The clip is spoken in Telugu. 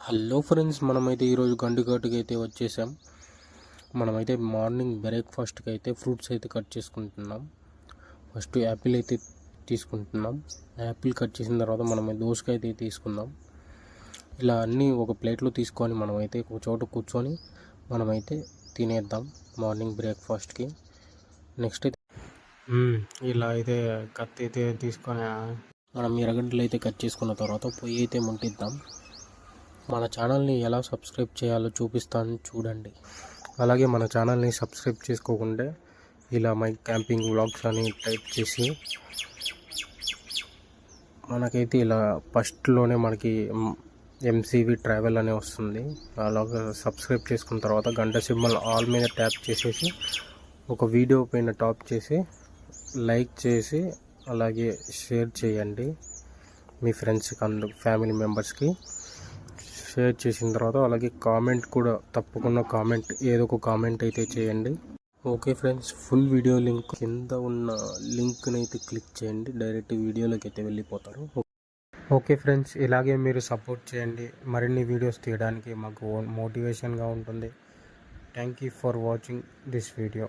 హలో ఫ్రెండ్స్, మనమైతే ఈరోజు గండికోటకి అయితే వచ్చేసాం. మనమైతే మార్నింగ్ బ్రేక్ఫాస్ట్కి అయితే ఫ్రూట్స్ అయితే కట్ చేసుకుంటున్నాం. ఫస్ట్ యాపిల్ అయితే తీసుకుంటున్నాం. యాపిల్ కట్ చేసిన తర్వాత మనమైతే దోసకాయ అయితే తీసుకుందాం. ఇలా అన్నీ ఒక ప్లేట్లో తీసుకొని మనమైతే ఒక చోట కూర్చొని మనమైతే తినేద్దాం మార్నింగ్ బ్రేక్ఫాస్ట్కి. నెక్స్ట్ అయితే ఇలా అయితే కత్తి అయితే తీసుకొని మనం ఎర్రగడ్డలు అయితే కట్ చేసుకున్న తర్వాత పొయ్యి అయితే ముట్టిద్దాం. మన ఛానల్ని ఎలా సబ్స్క్రైబ్ చేయాలో చూపిస్తాను చూడండి. అలాగే మన ఛానల్ని సబ్స్క్రైబ్ చేసుకోకుండా ఇలా మై క్యాంపింగ్ వ్లాగ్స్ అని టైప్ చేసి మనకైతే ఇలా ఫస్ట్లోనే మనకి ఎంసీవి ట్రావెల్ అనే వస్తుంది. అలాగే సబ్స్క్రైబ్ చేసుకున్న తర్వాత గంట సింబల్ ఆల్ మీద ట్యాప్ చేసేసి ఒక వీడియో పైన టాప్ చేసి లైక్ చేసి అలాగే షేర్ చేయండి మీ ఫ్రెండ్స్కి ఫ్యామిలీ మెంబర్స్కి. షేర్ చేసిన తర్వాత అలాగే కామెంట్ కూడా తప్పకుండా ఏదో ఒక కామెంట్ అయితే చేయండి. Okay friends, full video link కింద ఉన్న లింక్ని అయితే క్లిక్ చేయండి, డైరెక్ట్ వీడియోలోకి అయితే వెళ్ళిపోతారు. ఓకే ఫ్రెండ్స్, ఇలాగే మీరు సపోర్ట్ చేయండి. మరిన్ని వీడియోస్ తీయడానికి మాకు మోటివేషన్గా ఉంటుంది. Thank you for watching this video.